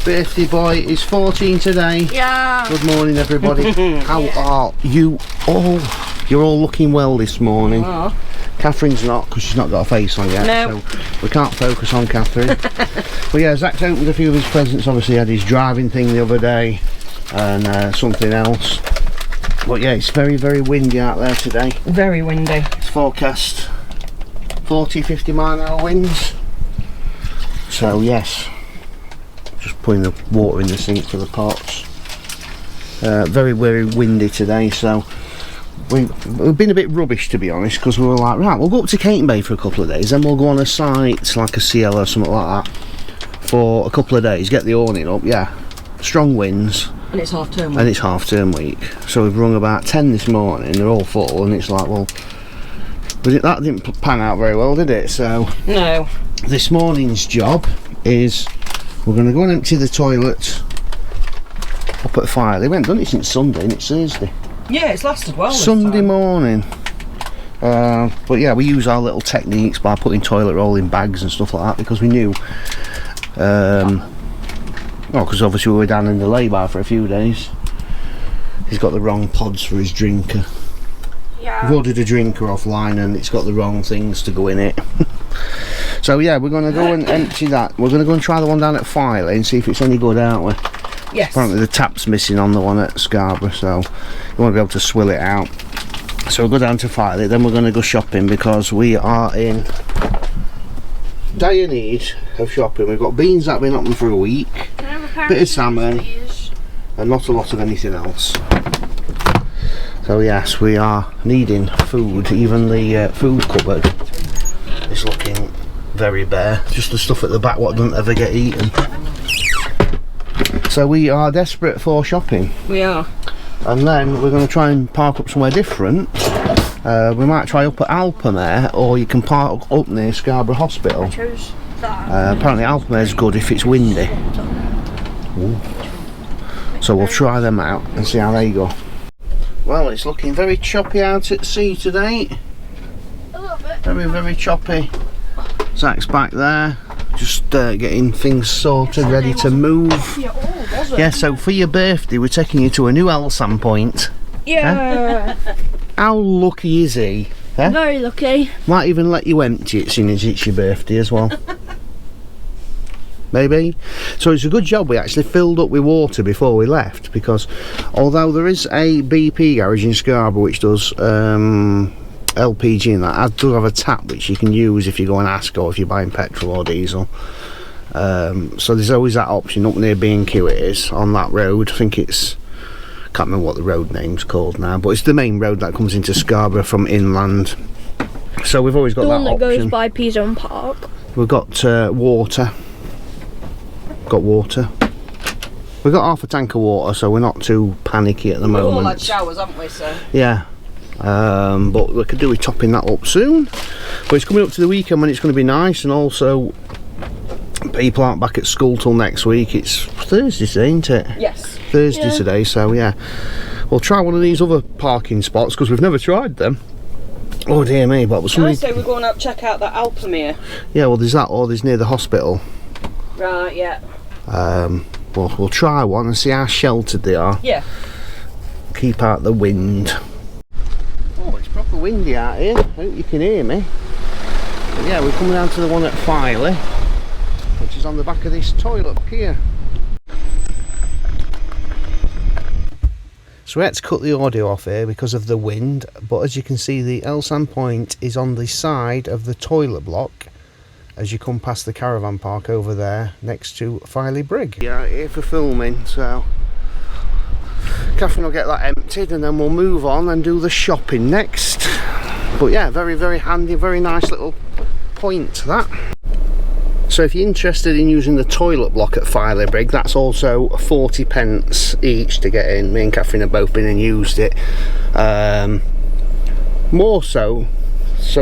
birthday boy is 14 today. Yeah. Good morning, everybody. How are you all? You're all looking well this morning. Oh. Catherine's not, because she's not got a face on yet. No. So we can't focus on Catherine. But yeah, Zach's opened a few of his presents. Obviously, he had his driving thing the other day and something else. But yeah, it's very, very windy out there today. Very windy. It's forecast 40-50 mile an hour winds. So yes, just putting the water in the sink for the pots. Very, very windy today, so we've been a bit rubbish, to be honest, because we were like, right, we'll go up to Caton Bay for a couple of days, then we'll go on a site like a CL or something like that for a couple of days, get the awning up. Yeah, strong winds. And it's half term week. And it's half term week. So we've rung about 10 this morning, they're all full, and it's like, well, that didn't pan out very well, did it? So no. This morning's job is we're going to go and empty the toilet up at Filey. We haven't done it since Sunday, and it's Thursday. Yeah, it's lasted well. Sunday morning. But yeah, we use our little techniques by putting toilet roll in bags and stuff like that, because we knew because obviously we were down in the lay-by for a few days. He's got the wrong pods for his drinker. Yeah. We've ordered a drinker offline and it's got the wrong things to go in it. So yeah, we're going to go and empty that. We're going to go and try the one down at Filey and see if it's any good, aren't we? Yes. Apparently the tap's missing on the one at Scarborough, so you want to be able to swill it out. So we'll go down to Filey, then we're going to go shopping, because we are in dire need of shopping. We've got beans that have been open for a week, bit of salmon, and not a lot of anything else. So yes, we are needing food. Even the food cupboard is looking very bare. Just the stuff at the back what doesn't ever get eaten. So we are desperate for shopping. We are. And then we're going to try and park up somewhere different. We might try up at Alpamare, or you can park up near Scarborough Hospital. I chose that. Apparently Alpamare's good if it's windy. Ooh. So we'll try them out and see how they go. Well, it's looking very choppy out at sea today. A little bit. Very, very choppy. Zach's back there, just getting things sorted, ready to move. Yeah, so for your birthday, we're taking you to a new Elsan point. Yeah. Huh? How lucky is he? Huh? Very lucky. Might even let you empty it, seeing as it's your birthday as well. Maybe. So it's a good job we actually filled up with water before we left, because although there is a BP garage in Scarborough which does LPG and that, I do have a tap which you can use if you go and ask, or if you're buying petrol or diesel. So there's always that option up near B&Q. It is on that road. I think it's, can't remember what the road name's called now, but it's the main road that comes into Scarborough from inland. So we've always got that option. The one that goes by P-Zone Park. We've got water. Got water. We've got half a tank of water, so we're not too panicky at the moment. We've all had showers, haven't we, so? Yeah. But we could do with topping that up soon. But it's coming up to the weekend when it's going to be nice, and also people aren't back at school till next week. It's Thursday today, isn't it? Yes. Thursday today, so yeah. We'll try one of these other parking spots, because we've never tried them. Oh dear me, but I say we're going up check out that Alpamare. Yeah, well there's that, or there's near the hospital. Right, yeah. We'll try one and see how sheltered they are. Yeah. Keep out the wind. Oh, it's proper windy out here. I hope you can hear me. But yeah, we're coming down to the one at Filey, which is on the back of this toilet here. So we had to cut the audio off here because of the wind, but as you can see, the Elsan point is on the side of the toilet block as you come past the caravan park over there next to Filey Brig. Yeah, here for filming, so Catherine will get that emptied and then we'll move on and do the shopping next. But yeah, very, very handy, very nice little point that. So if you're interested in using the toilet block at Filey Brig, that's also 40 pence each to get in. Me and Catherine have both been and used it. More so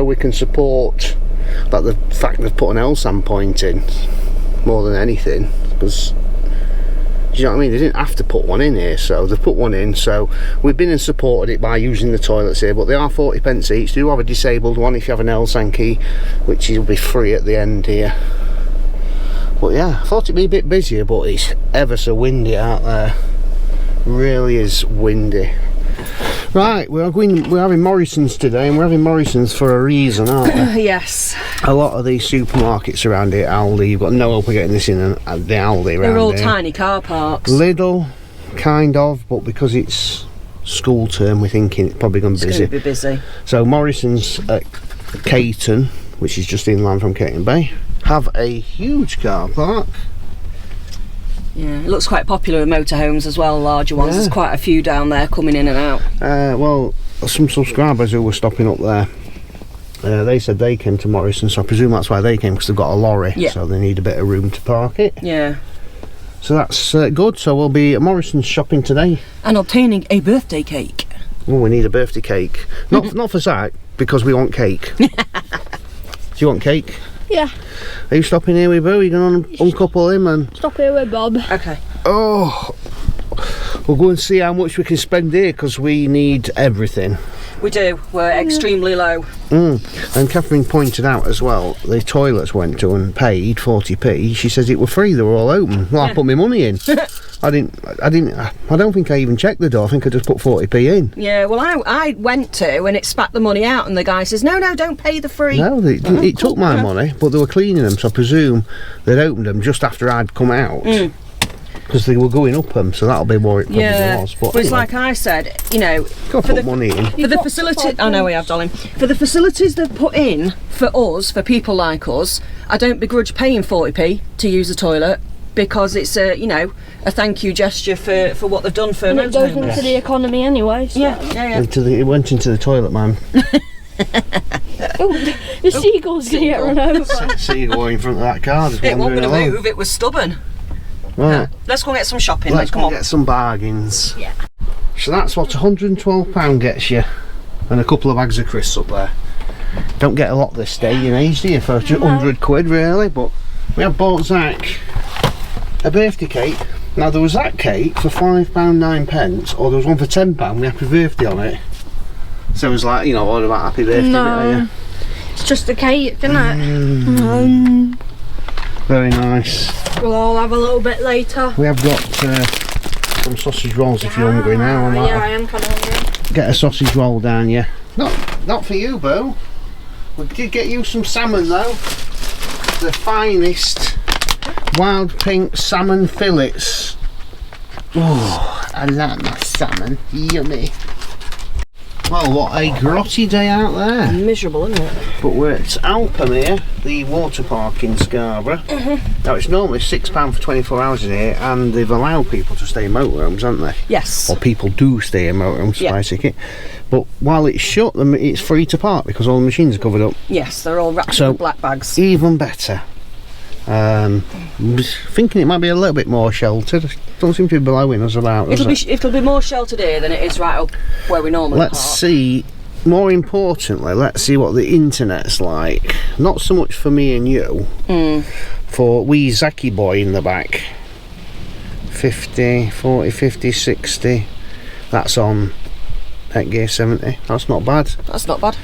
we can support like the fact they've put an Elsan point in more than anything, because do you know what I mean, they didn't have to put one in here, so they've put one in. So we've been and supported it by using the toilets here, but they are 40 pence each. They do have a disabled one if you have an Elsan key, which will be free at the end here. But yeah, I thought it'd be a bit busier, but it's ever so windy out there. Really is windy. Right, we're having Morrison's today, and we're having Morrison's for a reason, aren't we? Yes. A lot of these supermarkets around here, Aldi, you've got no hope of getting this in the Aldi around They're all here. tiny car parks. Lidl, kind of, but because it's school term, we're thinking it's probably going to be busy. It's going to be busy. So Morrison's at Caton, which is just inland from Caton Bay, have a huge car park. Yeah, it looks quite popular with motorhomes as well, larger ones. Yeah. There's quite a few down there coming in and out. Well, some subscribers who were stopping up there, they said they came to Morrison, so I presume that's why they came, because they've got a lorry, Yeah. so they need a bit of room to park it. Yeah. So that's good. So we'll be at Morrison's shopping today. And obtaining a birthday cake. Oh, we need a birthday cake. Not for Zach, because we want cake. Do you want cake? Yeah. Are you stopping here with Boo? Are you going to uncouple him and... Stop here with Bob. Okay. Oh, we'll go and see how much we can spend here, because we need everything. We do. We're extremely low. And Catherine pointed out as well, the toilets went to and paid 40p. She says it were free, they were all open. Well, I put my money in. I don't think I even checked the door. I think I just put 40p in. Yeah, well, I went to and it spat the money out, and the guy says, no, don't pay the free. No, it took my money, but they were cleaning them, so I presume they'd opened them just after I'd come out. Because they were going up them, so that'll be what it probably was. But Well, it's anyway, like I said, you know, got to put money in. for the facility, I know we have, darling. For the facilities they've put in for us, for people like us, I don't begrudge paying 40p to use a toilet, because it's a, you know, a thank you gesture for what they've done for And it goes motorhomes. into the economy anyway. So. Yeah. It went into the toilet, man. Oh, the seagull's gonna get run over. See you going in front of that car. Just It wasn't wandering going to along. move, it was stubborn. Right. Let's go and get some shopping. Let's Come go on. get some bargains. Yeah. So that's what £112 gets you, and a couple of bags of crisps up there. Don't get a lot this day and age, do you, for just 100 quid really? But we have bought Zach a birthday cake. Now there was that cake for £5.09, or there was one for £10 with happy birthday on it. So it was like, you know, all about happy birthday. No. It's just a cake, isn't it? Very nice. We'll all have a little bit later. We have got some sausage rolls if you're hungry now. Yeah, I am kind of hungry. Get a sausage roll down, yeah. Not for you, Boo. We did get you some salmon though. The finest wild pink salmon fillets. Oh, I like my salmon. Yummy. Well, what a grotty day out there. Miserable, isn't it? But we're at Alpamare, the water park in Scarborough. Now it's normally £6 for 24 hours a day, and they've allowed people to stay in motorhomes, haven't they? Yes. Or people do stay in motorhomes, Yeah. buy a ticket. But while it's shut, it's free to park because all the machines are covered up. Yes, they're all wrapped So- in black bags. Even better. Thinking it might be a little bit more sheltered. Don't seem to be blowing us about, does it? It'll be more sheltered here than it is right up where we normally Let's park. see, more importantly, let's see what the internet's like. Not so much for me and you, for wee Zaki boy in the back. 50, 40, 50, 60. That's on Netgear 70. That's not bad. That's not bad.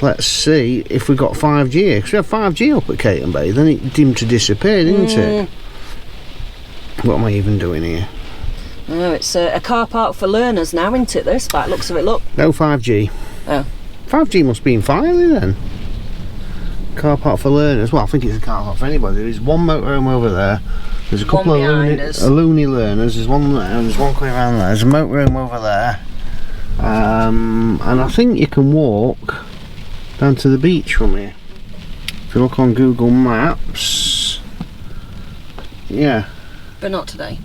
Let's see if we got 5G, because we had 5G up at Caton Bay, then it seemed to disappear, didn't it? What am I even doing here? Oh, it's a car park for learners now, isn't it, this? By the looks of it, look. No 5G. Oh. 5G must be in Filey then. Car park for learners. Well, I think it's a car park for anybody. There's one motorhome over there. There's a couple One of behind us. loony learners. There's one there, and there's one coming around there. There's a motorhome over there. And I think you can walk down to the beach from here. If you look on Google Maps. Yeah. But not today.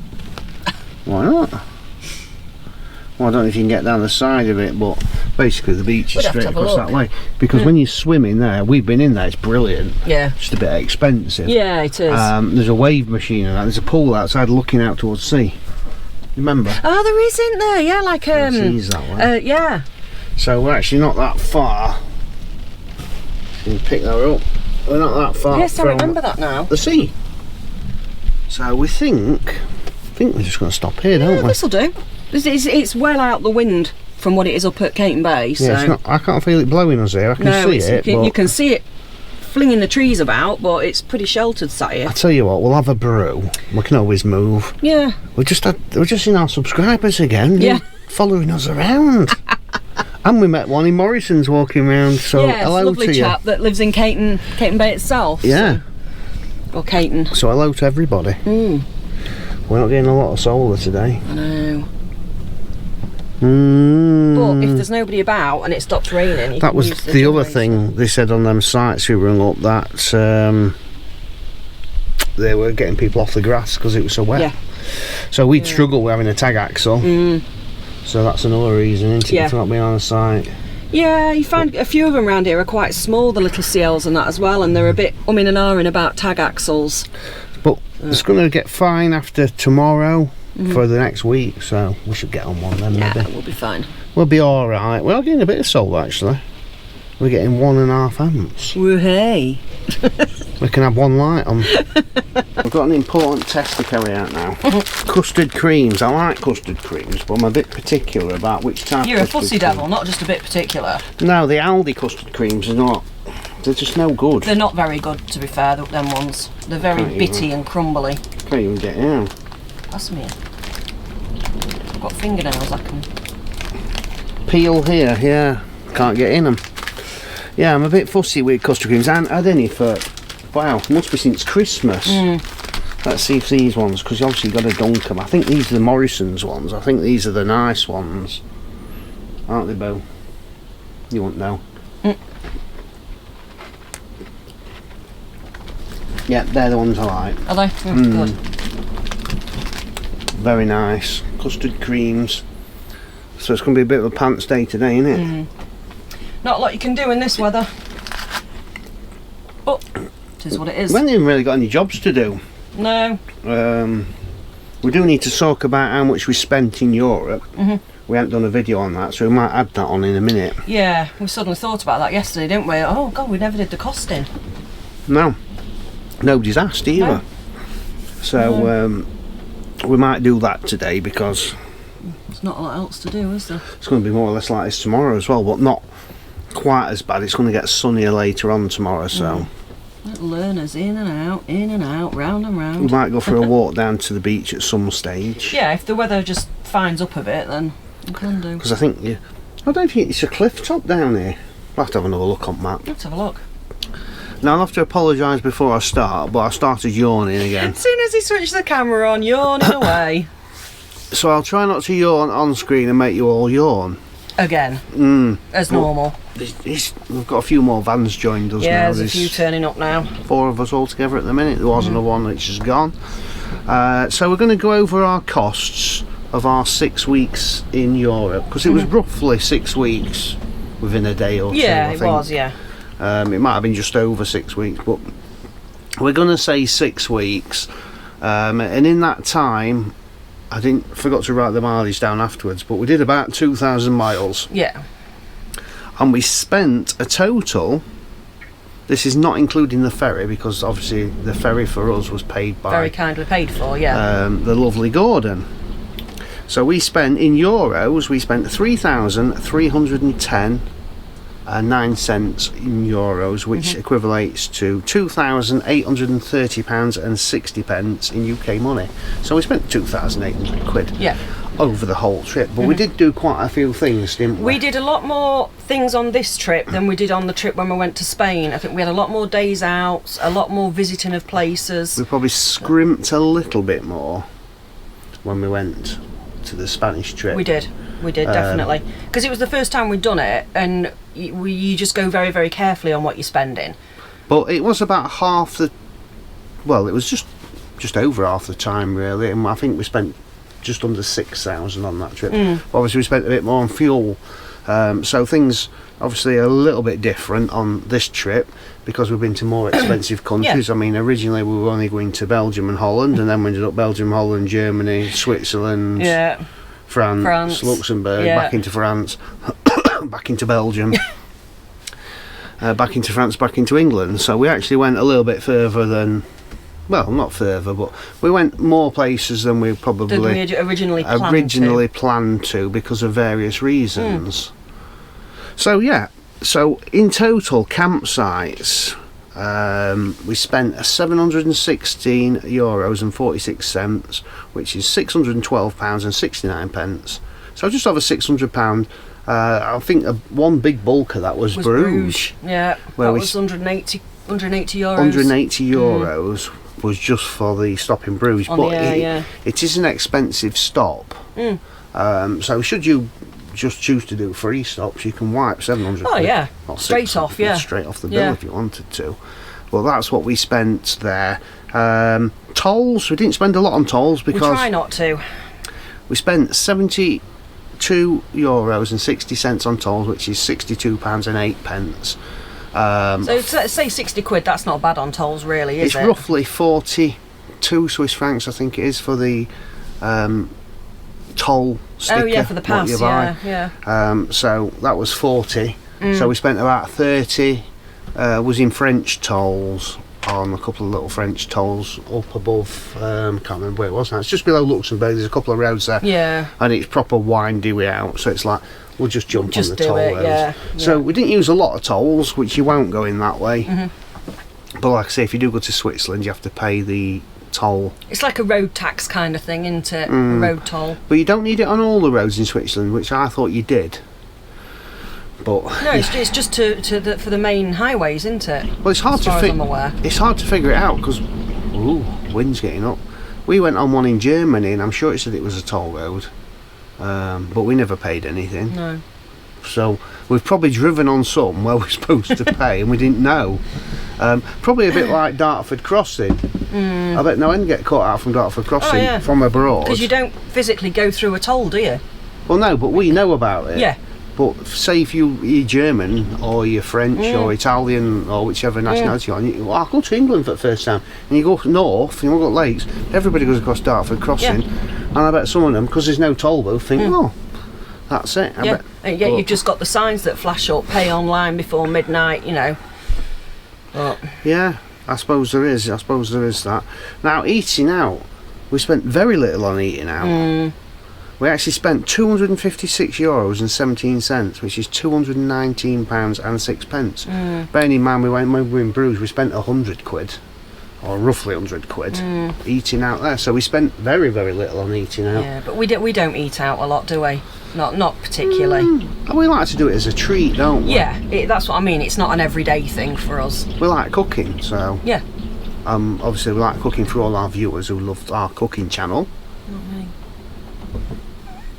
Why not? Well, I don't know if you can get down the side of it, but basically the beach We'd is have to straight have a across look. that way. Because when you swim in there, we've been in there, it's brilliant. Yeah. Just a bit expensive. Yeah, it is. There's a wave machine and that. There's a pool outside looking out towards the sea. Remember? Oh, there is, isn't there? Yeah, like Sea's that way. yeah. So we're actually not that far. You can pick that up. We're not that far Yes, I from remember that now. the sea. So we think we're just going to stop here, don't we? This'll do. It's well out the wind from what it is up at Caton Bay. So Yeah, it's not, I can't feel it blowing us here. I can no, see it. you but can see it flinging the trees about, but it's pretty sheltered sat here. I tell you what, we'll have a brew. We can always move. Yeah. We're just in our subscribers again. Yeah. Following us around. And we met one in Morrison's walking around. So Yeah, hello it's a lovely to chap that lives in Caton Bay itself. Yeah. Or Caton. So hello to everybody. We're not getting a lot of solar today. I know. But if there's nobody about and it stops raining, you that can was use the other generators. thing they said on them sites we rung up, that they were getting people off the grass because it was so wet. Yeah. So we'd struggle with having a tag axle. So that's another reason, isn't it, Yeah. for not being on the site. Yeah, you find a few of them around here are quite small, the little CLs and that as well, and they're a bit umming and ahhing about tag axles. But it's going to get fine after tomorrow for the next week, so we should get on one then. Yeah, Maybe we'll be fine. we'll be all right. We're getting a bit of solar actually. We're getting 1.5 amps. Woo-hey. We can have one light on. I've got an important test to carry out now. Custard creams. I like custard creams, but I'm a bit particular about which type. You're a of custard fussy cream. devil, not just a bit particular. No, the Aldi custard creams are not. They're just no good. They're not very good, to be fair, them ones. They're very Can't bitty even. and crumbly. Can't even get in. That's me. I've got fingernails I can... Peel here, yeah. Can't get in them. Yeah, I'm a bit fussy with custard creams. I haven't had any for, wow, must be since Christmas. Let's see if these ones, because you obviously got to dunk them. I think these are the Morrison's ones. I think these are the nice ones. Aren't they, Bo? You won't know. Yeah, they're the ones I like. Are they? Good. Very nice. Custard creams. So it's going to be a bit of a pants day today, isn't it? Not a lot you can do in this weather. But it is what it is. We haven't even really got any jobs to do. No. We do need to talk about how much we spent in Europe. We haven't done a video on that, so we might add that on in a minute. Yeah, we suddenly thought about that yesterday, didn't we? Oh God, we never did the costing. No, nobody's asked either. No. So we might do that today because There's not a lot else to do, is there? it's going to be more or less like this tomorrow as well, but not quite as bad. It's going to get sunnier later on tomorrow, so Little learners in and out, round and we round. might go for a walk down to the beach at some stage. Yeah, if the weather just finds up a bit, then we can do. Because I think I don't think it's a cliff top down here. I'll have to have another look on map. Let's have a look. Now I'll have to apologise before I start, but I started yawning again. As soon as he switched the camera on, yawning away. So I'll try not to yawn on screen and make you all yawn. Again. As normal. We've got a few more vans joined us now. Yeah, there's a few turning up now. 4 of us all together at the minute. There was another one which is gone. So we're going to go over our costs of our 6 weeks in Europe, because it was roughly 6 weeks within a day or two. Yeah, I it think. was, yeah. It might have been just over 6 weeks, but we're going to say 6 weeks. And in that time, I forgot to write the mileage down afterwards, but we did about 2,000 miles. Yeah. And we spent a total, this is not including the ferry, because obviously the ferry for us was paid by Very kindly paid for, yeah. the lovely Gordon. So we spent, in euros, we spent 3,310 9 cents in euros, which equivalates to £2,830 and 60 pence in UK money. So we spent 2,800 quid Yeah. over the whole trip, but we did do quite a few things, didn't we? We did a lot more things on this trip than we did on the trip when we went to Spain. I think we had a lot more days out, a lot more visiting of places. We probably scrimped a little bit more when we went to the Spanish trip. We did definitely, because it was the first time we'd done it, and you just go very, very carefully on what you're spending. But it was about half the, well, it was just over half the time really, and I think we spent just under 6,000 on that trip. Obviously we spent a bit more on fuel, so things obviously a little bit different on this trip because we've been to more expensive countries. Yeah. I mean, originally we were only going to Belgium and Holland, and then we ended up Belgium, Holland, Germany, Switzerland, Yeah. France, Luxembourg, yeah. back into France, back into Belgium, back into France, back into England. So we actually went a little bit further than, well, not further, but we went more places than we probably Did we originally planned to because of various reasons. So yeah, so in total campsites, we spent €716.46, which is £612.69. So just over £600. I think one big bulk of that was Bruges. Yeah, where that was 180 €180. 180 euros was just for the stop in Bruges, but it is an expensive stop. So should you just choose to do 3 stops, you can wipe 700. Oh yeah, straight off the bill if you wanted to. Well, that's what we spent there. Tolls, we didn't spend a lot on tolls because we try not to. We spent €72.60 on tolls, which is £62.08. So say 60 quid, that's not bad on tolls really, is it? It's roughly 42 Swiss francs, I think it is, for the toll sticker. Oh yeah, for the pass, yeah. So that was 40. So we spent about 30 was in French tolls, on a couple of little French tolls up above, can't remember where it was now. It's just below Luxembourg, there's a couple of roads there. Yeah. And it's proper windy way out, so it's like, we'll just jump on the toll roads. So we didn't use a lot of tolls, which you won't go in that way. But like I say, if you do go to Switzerland, you have to pay the toll. It's like a road tax kind of thing, isn't it? A road toll. But you don't need it on all the roads in Switzerland, which I thought you did. But no, it's just for the main highways, isn't it? Well, it's hard it's hard to figure it out because wind's getting up. We went on one in Germany, and I'm sure it said it was a toll road, but we never paid anything. No. So we've probably driven on some where we're supposed to pay, and we didn't know. Probably a bit like Dartford Crossing. I bet no one get caught out from Dartford Crossing from abroad. Because you don't physically go through a toll, do you? Well, no, but we know about it. Yeah. But say if you're German or you're French or Italian or whichever nationality you're on, I'll go to England for the first time, and you go up north, you've got lakes, everybody goes across Dartford Crossing, and I bet some of them, because there's no toll booth, think, oh, that's it. You've just got the signs that flash up, pay online before midnight, you know. But yeah, I suppose there is that. Now, eating out, we spent very little on eating out. We actually spent €256.17, which is £219.06. Bearing in mind, when we were in Bruges, we spent 100 quid, or roughly 100 quid, eating out there. So we spent very, very little on eating out. Yeah, but we don't eat out a lot, do we? Not particularly. We like to do it as a treat, don't we? Yeah, that's what I mean. It's not an everyday thing for us. We like cooking, so yeah. Obviously, we like cooking for all our viewers who love our cooking channel.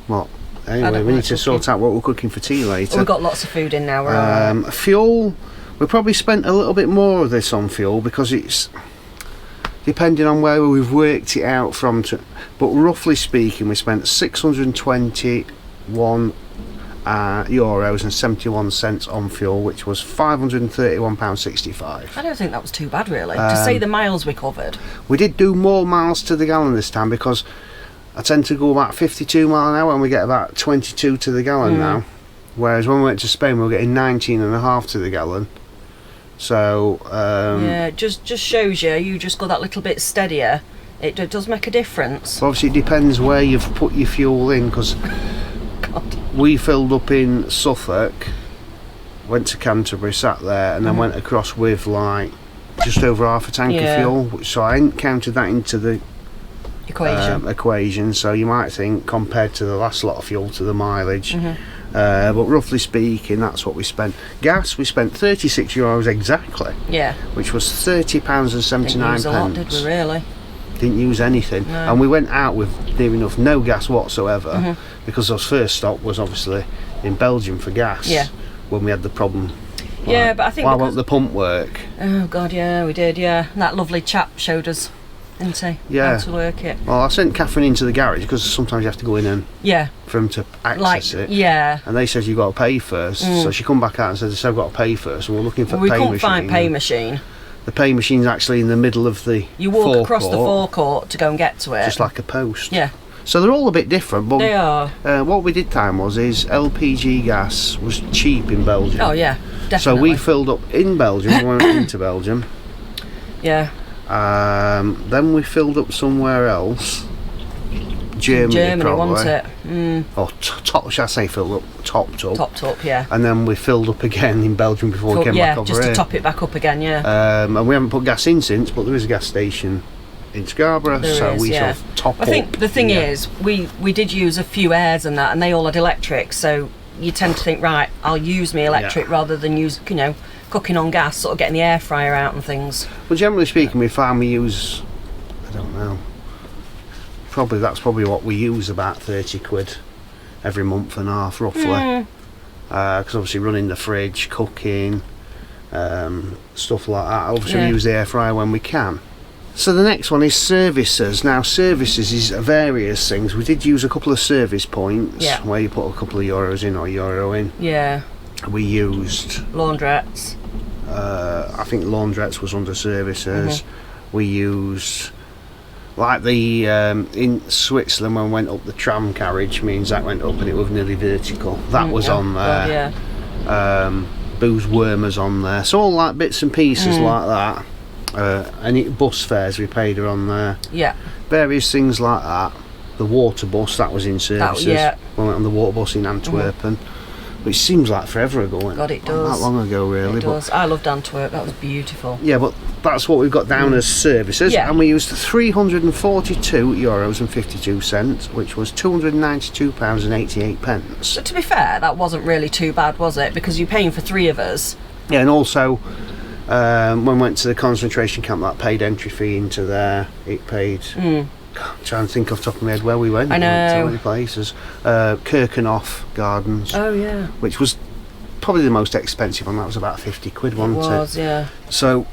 Well, anyway, we need to sort out what we're cooking for tea later. We've got lots of food in now. Fuel, we probably spent a little bit more of this on fuel because it's depending on where we've worked it out from. But roughly speaking, we spent €621.71 on fuel, which was £531.65. I don't think that was too bad, really. To say the miles we covered. We did do more miles to the gallon this time because I tend to go about 52 mile an hour and we get about 22 to the gallon now. Whereas when we went to Spain, we were getting 19.5 to the gallon. So yeah, just shows you just got that little bit steadier. It does make a difference. Obviously, it depends where you've put your fuel in, because we filled up in Suffolk, went to Canterbury, sat there, and then went across with like just over half a tank of fuel. So I hadn't counted that into the equation. So you might think, compared to the last lot of fuel, to the mileage. But roughly speaking, that's what we spent. Gas, we spent €36 exactly. Yeah. Which was £30.79. Didn't use a lot, did we really? Didn't use anything. No. And we went out with near enough no gas whatsoever, because our first stop was obviously in Belgium for gas. Yeah. When we had the problem. Yeah, but I think why won't the pump work? Oh God, yeah, we did. Yeah, and that lovely chap showed us, didn't he? Yeah. How to work it. Well, I sent Catherine into the garage because sometimes you have to go in and for them to access it. Yeah. And they said you got to pay first. So she come back out and said, "So I've got to pay first." And we're looking for we pay machine. We couldn't find pay machine. The pay machine's actually in the middle of the You walk across the forecourt to go and get to it. Just like a post. Yeah. So they're all a bit different, but they are. What we did time was LPG gas was cheap in Belgium. Oh yeah, definitely. So we filled up in Belgium, we went into Belgium. Yeah. Then we filled up somewhere else. Germany probably. wasn't it? Mm. Or top, shall I say, filled up, topped up. Topped up, yeah. And then we filled up again in Belgium before we came back over just here. to top it back up again, yeah. And we haven't put gas in since, but there is a gas station in Scarborough, so we sort of top up. I think the thing is, we did use a few airs and that, and they all had electric, so you tend to think, right, I'll use my electric rather than use, you know, cooking on gas, sort of getting the air fryer out and things. Well, generally speaking, we find we use, I don't know, that's probably what we use, about 30 quid every month and a half, roughly. Because obviously running the fridge, cooking, stuff like that. Obviously we use the air fryer when we can. So the next one is services. Now services is various things. We did use a couple of service points where you put a couple of euros in or euro in. Yeah. We used laundrettes. I think laundrettes was under services. We used, like the in Switzerland when we went up the tram carriage, means that went up and it was nearly vertical. That was on there. Booze Wormers on there. So all like bits and pieces like that. Any bus fares we paid are on there. Yeah. Various things like that. The water bus, that was in services. We went on the water bus in Antwerpen. Which seems like forever ago. God, it does. Not long ago, really. It does. I loved Antwerp. That was beautiful. Yeah, but that's what we've got down as services, and we used €342.52, which was £292.88. So to be fair, that wasn't really too bad, was it? Because you're paying for 3 of us. Yeah, and also when we went to the concentration camp, that paid entry fee into there. It paid. I'm trying to think off the top of my head where we went. I know. We went to many places. Kirkenhof Gardens. Oh yeah. Which was probably the most expensive one. That was about 50 quid, wasn't it? It was, yeah. So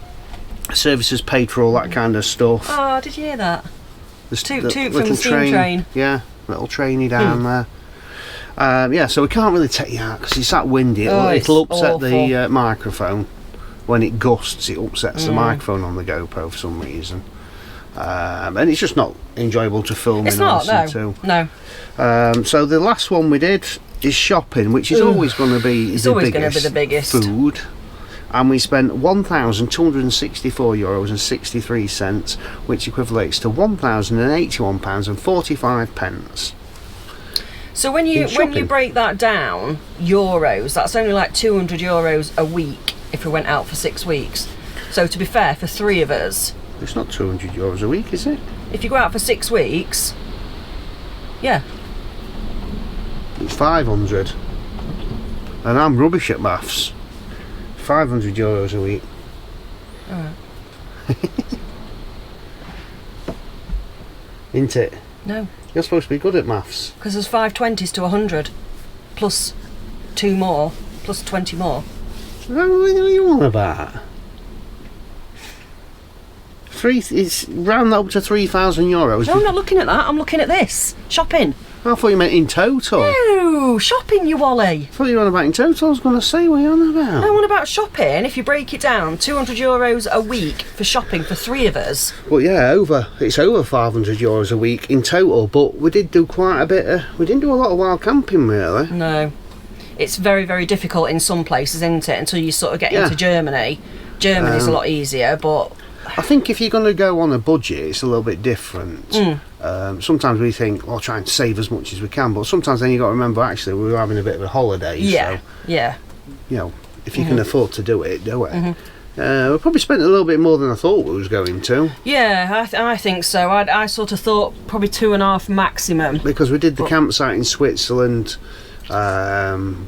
services paid for all that kind of stuff. Oh, did you hear that? Toot from the steam train. Yeah, little trainy down there. Yeah, so we can't really take you out because it's that windy. It'll upset the microphone. When it gusts, it upsets the microphone on the GoPro for some reason. And it's just not enjoyable to film it's in not, or listen to. No. So the last one we did is shopping, which is always going to be the biggest. Food. And we spent €1,264.63, which equivalates to £1,081.45. So when you break that down, euros, that's only like €200 a week if we went out for 6 weeks. So to be fair, for 3 of us, it's not €200 a week, is it? If you go out for 6 weeks, yeah. It's 500. And I'm rubbish at maths. €500 a week. Alright. Isn't it? No. You're supposed to be good at maths. Because there's 520s to 100, plus 2 more, plus 20 more. What are you on about? It's round that up to €3,000. No, I'm not looking at that. I'm looking at this. Shopping. I thought you meant in total. No, shopping, you Wally. I thought you were on about in total. I was going to say, what are you on about? No, I'm on about shopping. If you break it down, €200 a week for shopping for 3 of us. Well, yeah, it's over €500 a week in total, but we did do quite a bit we didn't do a lot of wild camping, really. No. It's very, very difficult in some places, isn't it, until you sort of get into Germany. Germany's a lot easier, but I think if you're going to go on a budget, it's a little bit different. Sometimes we think, trying to save as much as we can, but sometimes then you've got to remember, actually, we were having a bit of a holiday. Yeah, so, yeah. You know, if you can afford to do it, do it. We probably spent a little bit more than I thought we was going to. Yeah, I think so. I sort of thought probably 2.5 maximum. Because we did the campsite in Switzerland,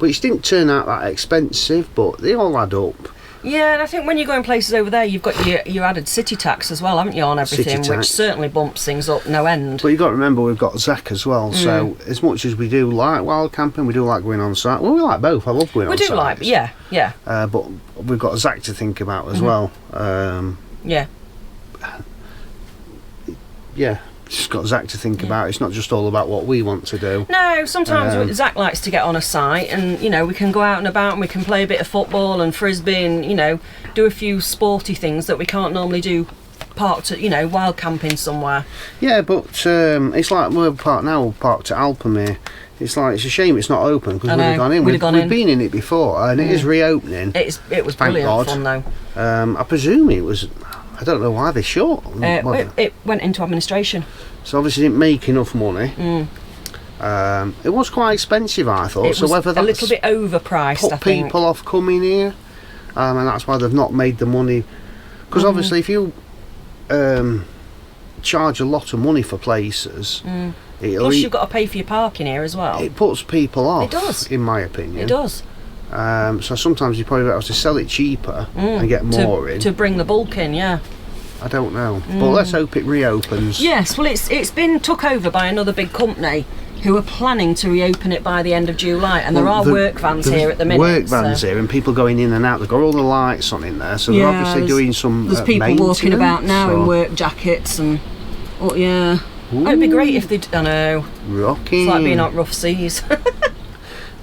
which didn't turn out that expensive, but they all add up. Yeah, and I think when you go in places over there, you've got your added city tax as well, haven't you, on everything, which certainly bumps things up no end. But you've got to remember we've got Zach as well, so as much as we do like wild camping, we do like going on site. Well, we like both. I love going on site. We do like, yeah. But we've got Zach to think about as well. Yeah. Just got Zach to think about. It's not just all about what we want to do. No, sometimes Zach likes to get on a site and, you know, we can go out and about and we can play a bit of football and frisbee and, you know, do a few sporty things that we can't normally do parked at, you know, wild camping somewhere. Yeah, but it's like we're parked at Alpamare. It's like, it's a shame it's not open because we'd have gone in. We've been in it before and it is reopening. It was brilliant fun though. I presume it was, I don't know why they shut. It went into administration. So obviously didn't make enough money. It was quite expensive, I thought. It was whether a little bit overpriced, put I think. people off coming here, and that's why they've not made the money. Because obviously, if you charge a lot of money for places, Plus you've got to pay for your parking here as well. It puts people off. It does, in my opinion. It does. So sometimes you probably better to sell it cheaper and get more in to bring the bulk in. Yeah. I don't know, but let's hope it reopens. Yes, well, it's been took over by another big company who are planning to reopen it by the end of July, and there are work vans here at the minute. Work vans here, and people going in and out. They've got all the lights on in there, so they're obviously doing some. There's people walking about now in work jackets and. Oh yeah. Oh, it'd be great if they. I know. Rocking. It's like being on rough seas.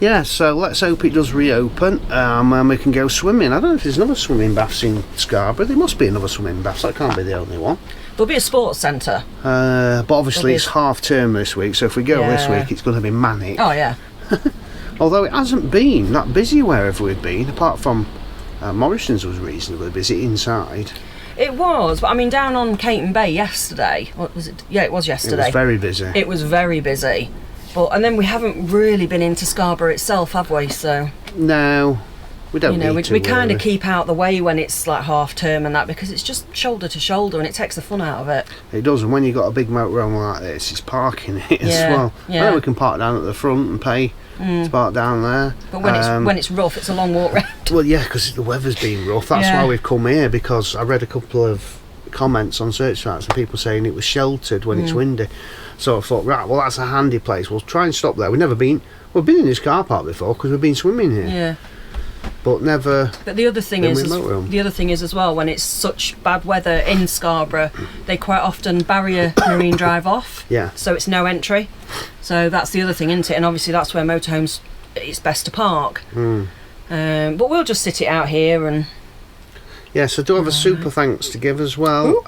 Yeah, so let's hope it does reopen, and we can go swimming. I don't know if there's another swimming baths in Scarborough. There must be another swimming baths. That can't be the only one. There'll be a sports centre. But obviously it's half term this week, so if we go this week, it's going to be manic. Oh yeah. Although it hasn't been that busy wherever we've been, apart from Morrison's was reasonably busy inside. It was, but I mean, down on Caton Bay yesterday. What was it? Yeah, it was yesterday. It was very busy. It was very busy. And then we haven't really been into Scarborough itself, have we? So no, we don't. We kind of keep out the way when it's like half term and that, because it's just shoulder to shoulder and it takes the fun out of it. It does, and when you've got a big motorhome like this, it's parking it as well. Yeah. I know we can park down at the front and pay to park down there. But when it's rough, it's a long walk round. Well, yeah, because the weather's been rough. That's why we've come here, because I read a couple of comments on search sites and people saying it was sheltered when it's windy. So I thought, right, well, that's a handy place. We'll try and stop there. We've been in this car park before because we've been swimming here. Yeah. But never. But the other thing is as well, when it's such bad weather in Scarborough, they quite often barrier Marine Drive off. Yeah. So it's no entry. So that's the other thing, isn't it? And obviously that's where motorhomes, it's best to park. But we'll just sit it out here and. Yes, I do have a super thanks to give as well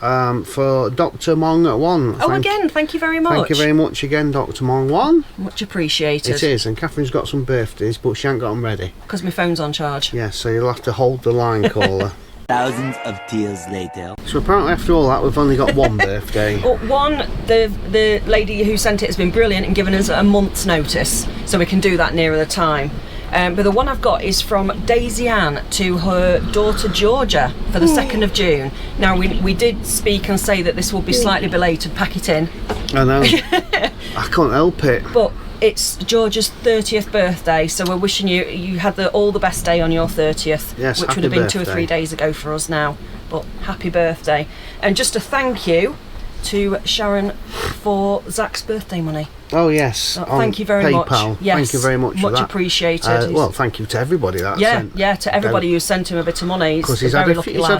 for Dr. Mong at 1. Thank you very much. Thank you very much again, Dr. Mong 1. Much appreciated. It is, and Catherine's got some birthdays, but she ain't got them ready. Because my phone's on charge. Yeah, so you'll have to hold the line, caller. Thousands of tears later. So apparently after all that, we've only got one birthday. The lady who sent it has been brilliant and given us a month's notice, so we can do that nearer the time. But the one I've got is from Daisy Ann to her daughter Georgia for the 2nd of June. Now we did speak and say that this will be slightly belated, pack it in. I know. I can't help it. But it's Georgia's 30th birthday, so we're wishing you had all the best day on your 30th, yes, which would have been 2 or 3 days ago for us now. But happy birthday. And just a thank you to Sharon for Zach's birthday money. Oh yes, thank you very much. Yes, thank you very much for that. Much appreciated. Well, thank you to everybody that sent. Yeah, to everybody who sent him a bit of money. Because he's had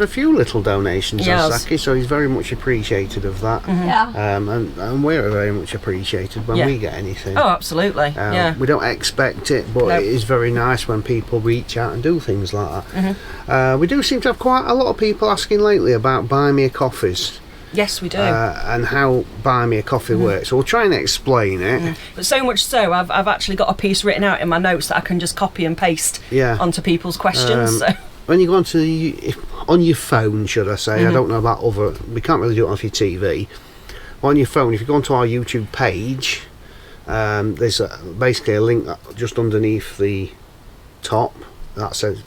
a few little donations, Zaki, so he's very much appreciated of that. Yeah. And we're very much appreciated when we get anything. Oh, absolutely. We don't expect it, but it is very nice when people reach out and do things like that. We do seem to have quite a lot of people asking lately about buy me a coffees. Yes, we do. And how Buy Me a Coffee works. So we'll try and explain it. But so much so, I've actually got a piece written out in my notes that I can just copy and paste onto people's questions. When you go on your phone, should I say, I don't know about we can't really do it off your TV. On your phone, if you go onto our YouTube page, there's basically a link just underneath the top that says,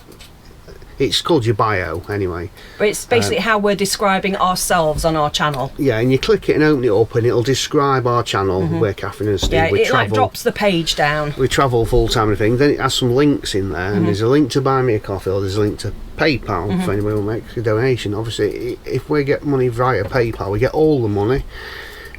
it's called your bio anyway. But it's basically how we're describing ourselves on our channel. Yeah, and you click it and open it up and it'll describe our channel where Catherine and Steve. Yeah, it like drops the page down. We travel full time and thing. Then it has some links in there, and there's a link to Buy Me a Coffee, or there's a link to PayPal for anyone who makes a donation. Obviously, if we get money via PayPal, we get all the money.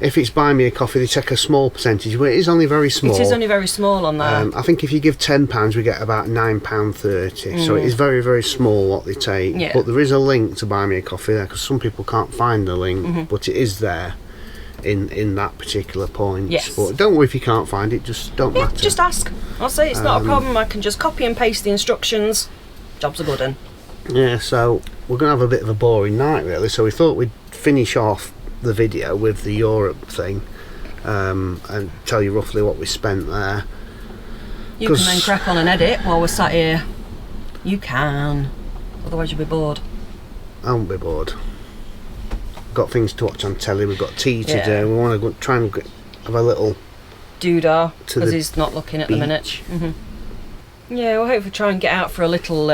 If it's Buy Me a Coffee, they take a small percentage, but it is only very small. It is only very small on there. I think if you give £10, we get about £9.30. So it is very, very small what they take. Yeah. But there is a link to Buy Me a Coffee there, because some people can't find the link, but it is there in that particular point. Yes. But don't worry if you can't find it, just don't matter. Just ask. I'll say it's not a problem. I can just copy and paste the instructions. Job's a good one. Yeah, so we're going to have a bit of a boring night, really. So we thought we'd finish off the video with the Europe thing and tell you roughly what we spent there. You can then crack on and edit while we're sat here. You can, otherwise you'll be bored. I won't be bored. got things to watch on telly. We've got tea to Yeah. do. We want to go, try and have a little doodah, to because the he's not looking at the minute. beach. Yeah, we'll hopefully try and get out for a little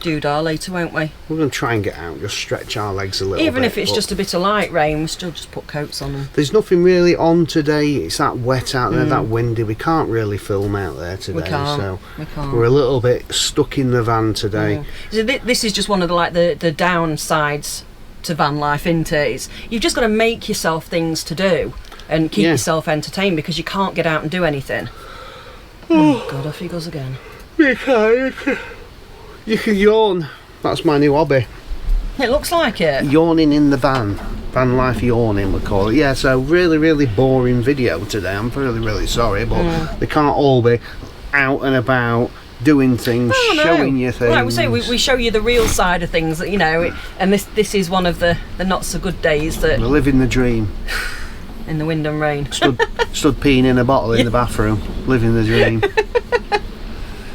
doodah later, won't we? We're going to try and get out, just stretch our legs a little bit. Even if it's but just a bit of light rain, we'll still just put coats on them. there's nothing really on today. It's that wet out there, that windy. We can't really film out there today. We can't. So We can't. we're a little bit stuck in the van today. So this is just one of the downsides to van life, isn't it? You've just got to make yourself things to do and keep yourself entertained, because you can't get out and do anything. Oh God, off he goes again. You can yawn. That's my new hobby. It looks like it. Yawning in the van. Van life yawning, we call it. Yeah, so really boring video today. I'm really sorry, but they can't all be out and about doing things, showing you things. Like we say, we show you the real side of things, you know, and this is one of the not so good days that We're living the dream. in the wind and rain. Stood peeing in a bottle in the bathroom, living the dream.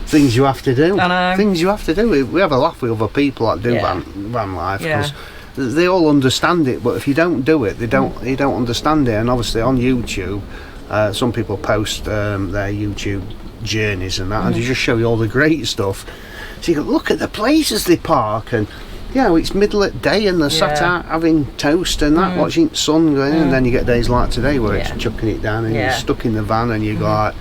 Things you have to do. I know. Things you have to do. We have a laugh with other people that do van life, Yeah. because they all understand it. But if you don't do it, you don't understand it. And obviously on YouTube, some people post their YouTube journeys and that, and they just show you all the great stuff. So you go, look at the places they park, and it's middle of the day and they're sat out having toast and that, watching the sun going in, and then you get days like today where it's chucking it down and you're stuck in the van and you go like,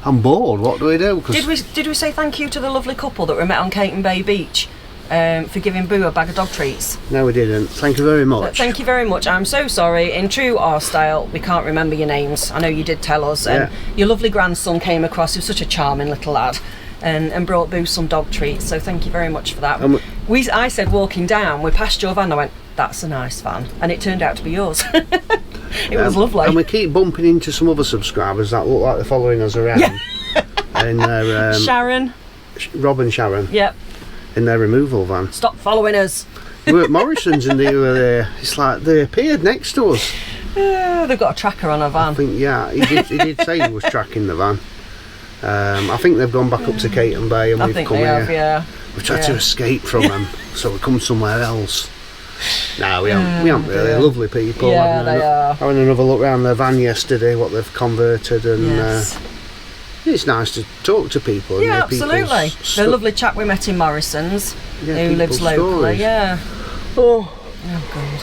I'm bored, what do we do? Did we say thank you to the lovely couple that we met on Caton Bay Beach for giving Boo a bag of dog treats? No, we didn't. Thank you very much. Thank you very much. I'm so sorry. In true our style, we can't remember your names. I know you did tell us. And your lovely grandson came across. He was such a charming little lad, and brought Boo some dog treats. So thank you very much for that. I said walking down, we passed your van. I went, that's a nice van, and it turned out to be yours. It was lovely. And we keep bumping into some other subscribers that look like they're following us around. And Sharon. Rob and Sharon. Yep. In their removal van. Stop following us. We were at Morrison's and they were there. It's like they appeared next to us. They've got a tracker on a van. I think, he did say he was tracking the van. I think they've gone back up to Caton Bay and we've come here. We've tried to escape from them, so we come somewhere else. No, we haven't really. Lovely people. Yeah, they are. Having another look around their van yesterday, what they've converted, and it's nice to talk to people. Yeah, absolutely. The lovely chap we met in Morrison's, who lives locally. Yeah. Oh God.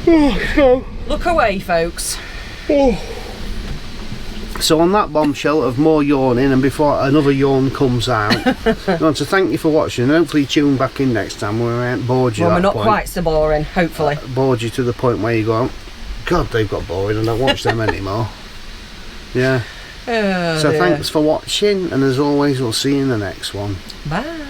Oh, Look away, folks. So on that bombshell of more yawning, and before another yawn comes out, I want to thank you for watching, and hopefully tune back in next time when we ain't bored you. Well, we're not quite so boring, hopefully. Bored you to the point where you go, God, they've got boring and I don't watch them anymore. Yeah. So thanks for watching, and as always, we'll see you in the next one. Bye.